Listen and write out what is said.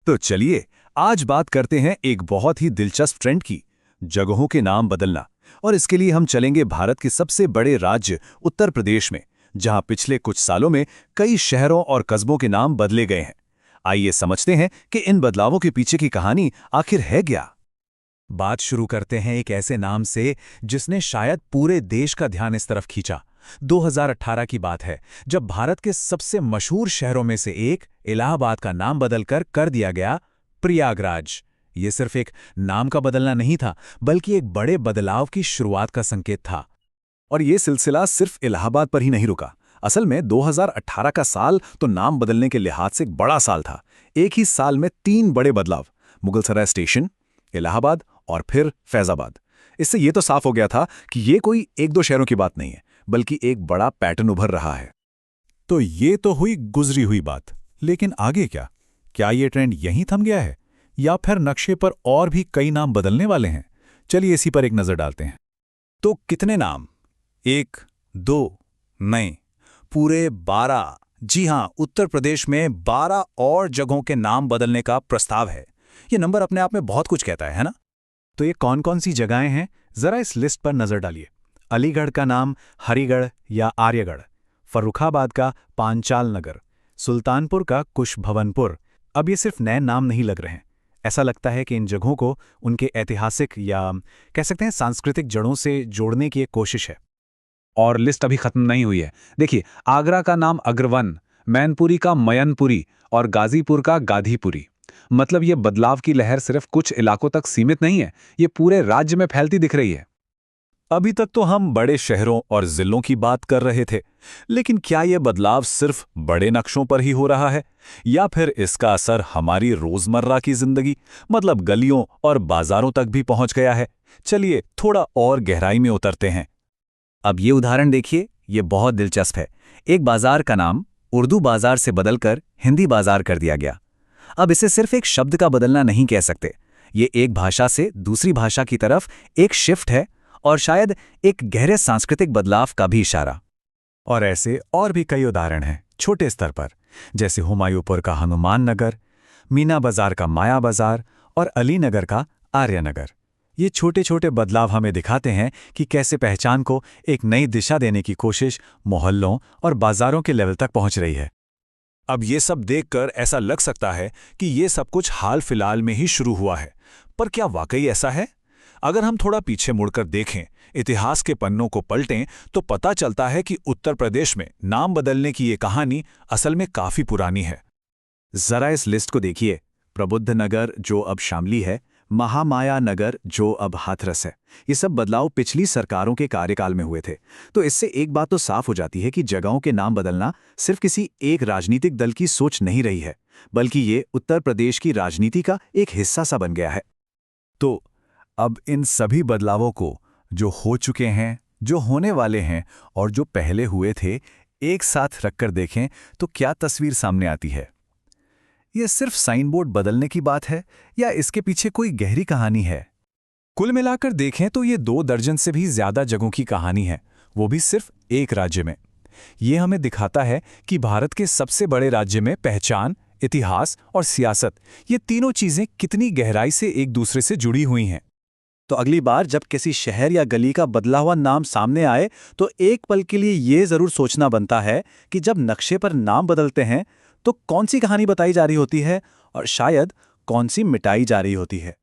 तो चलिए आज बात करते हैं एक बहुत ही दिलचस्प ट्रेंड की, जगहों के नाम बदलना। और इसके लिए हम चलेंगे भारत के सबसे बड़े राज्य उत्तर प्रदेश में, जहां पिछले कुछ सालों में कई शहरों और कस्बों के नाम बदले गए हैं। आइए समझते हैं कि इन बदलावों के पीछे की कहानी आखिर है क्या। बात शुरू करते हैं एक ऐसे नाम से जिसने शायद पूरे देश का ध्यान इस तरफ खींचा। 2018 की बात है, जब भारत के सबसे मशहूर शहरों में से एक इलाहाबाद का नाम बदलकर कर दिया गया प्रयागराज। ये सिर्फ एक नाम का बदलना नहीं था, बल्कि एक बड़े बदलाव की शुरुआत का संकेत था। और ये सिलसिला सिर्फ इलाहाबाद पर ही नहीं रुका। असल में 2018 का साल तो नाम बदलने के लिहाज से एक बड़ा साल था। एक ही साल में 3 बड़े बदलाव, मुगलसराय स्टेशन, इलाहाबाद और फिर फैजाबाद। इससे ये तो साफ हो गया था कि ये कोई एक दो शहरों की बात नहीं है, बल्कि एक बड़ा पैटर्न उभर रहा है। तो ये तो हुई गुजरी हुई बात, लेकिन आगे क्या? क्या ये ट्रेंड यहीं थम गया है, या फिर नक्शे पर और भी कई नाम बदलने वाले हैं? चलिए इसी पर एक नजर डालते हैं। तो कितने नाम? 1, 2 नहीं, पूरे 12। जी हां, उत्तर प्रदेश में 12 और जगहों के नाम बदलने का प्रस्ताव है। ये नंबर अपने आप में बहुत कुछ कहता है ना? तो ये कौन कौन सी जगहें हैं, जरा इस लिस्ट पर नजर डालिए। अलीगढ़ का नाम हरिगढ़ या आर्यगढ़, फर्रुखाबाद का पांचाल नगर, सुल्तानपुर का कुशभवनपुर। अब ये सिर्फ नए नाम नहीं लग रहे हैं। ऐसा लगता है कि इन जगहों को उनके ऐतिहासिक या कह सकते हैं सांस्कृतिक जड़ों से जोड़ने की एक कोशिश है। और लिस्ट अभी खत्म नहीं हुई है। देखिए, आगरा का नाम अग्रवन, मैनपुरी का मयनपुरी और गाजीपुर का गाधीपुरी। मतलब ये बदलाव की लहर सिर्फ कुछ इलाकों तक सीमित नहीं है, ये पूरे राज्य में फैलती दिख रही है। अभी तक तो हम बड़े शहरों और जिलों की बात कर रहे थे, लेकिन क्या यह बदलाव सिर्फ बड़े नक्शों पर ही हो रहा है, या फिर इसका असर हमारी रोजमर्रा की जिंदगी, मतलब गलियों और बाजारों तक भी पहुंच गया है? चलिए थोड़ा और गहराई में उतरते हैं। अब ये उदाहरण देखिए, ये बहुत दिलचस्प है। एक बाजार का नाम उर्दू बाजार से बदलकर हिंदी बाजार कर दिया गया। अब इसे सिर्फ एक शब्द का बदलना नहीं कह सकते, ये एक भाषा से दूसरी भाषा की तरफ एक शिफ्ट है, और शायद एक गहरे सांस्कृतिक बदलाव का भी इशारा। और ऐसे और भी कई उदाहरण हैं छोटे स्तर पर, जैसे हुमायूंपुर का हनुमान नगर, मीना बाजार का माया बाजार और अलीनगर का आर्यनगर। ये छोटे छोटे बदलाव हमें दिखाते हैं कि कैसे पहचान को एक नई दिशा देने की कोशिश मोहल्लों और बाजारों के लेवल तक पहुंच रही है। अब ये सब देखकर ऐसा लग सकता है कि ये सब कुछ हाल फिलहाल में ही शुरू हुआ है, पर क्या वाकई ऐसा है? अगर हम थोड़ा पीछे मुड़कर देखें, इतिहास के पन्नों को पलटें, तो पता चलता है कि उत्तर प्रदेश में नाम बदलने की ये कहानी असल में काफी पुरानी है। जरा इस लिस्ट को देखिए। प्रबुद्ध नगर, जो अब शामली है, महामाया नगर, जो अब हाथरस है। ये सब बदलाव पिछली सरकारों के कार्यकाल में हुए थे। तो इससे एक बात तो साफ हो जाती है कि जगहों के नाम बदलना सिर्फ किसी एक राजनीतिक दल की सोच नहीं रही है, बल्कि ये उत्तर प्रदेश की राजनीति का एक हिस्सा सा बन गया है। तो अब इन सभी बदलावों को, जो हो चुके हैं, जो होने वाले हैं और जो पहले हुए थे, एक साथ रखकर देखें तो क्या तस्वीर सामने आती है? यह सिर्फ साइन बोर्ड बदलने की बात है, या इसके पीछे कोई गहरी कहानी है? कुल मिलाकर देखें तो ये 2 दर्जन से भी ज्यादा जगहों की कहानी है, वो भी सिर्फ एक राज्य में। ये हमें दिखाता है कि भारत के सबसे बड़े राज्य में पहचान, इतिहास और सियासत, ये तीनों चीजें कितनी गहराई से एक दूसरे से जुड़ी हुई हैं। तो अगली बार जब किसी शहर या गली का बदला हुआ नाम सामने आए, तो एक पल के लिए ये जरूर सोचना बनता है कि जब नक्शे पर नाम बदलते हैं तो कौन सी कहानी बताई जा रही होती है, और शायद कौन सी मिटाई जा रही होती है।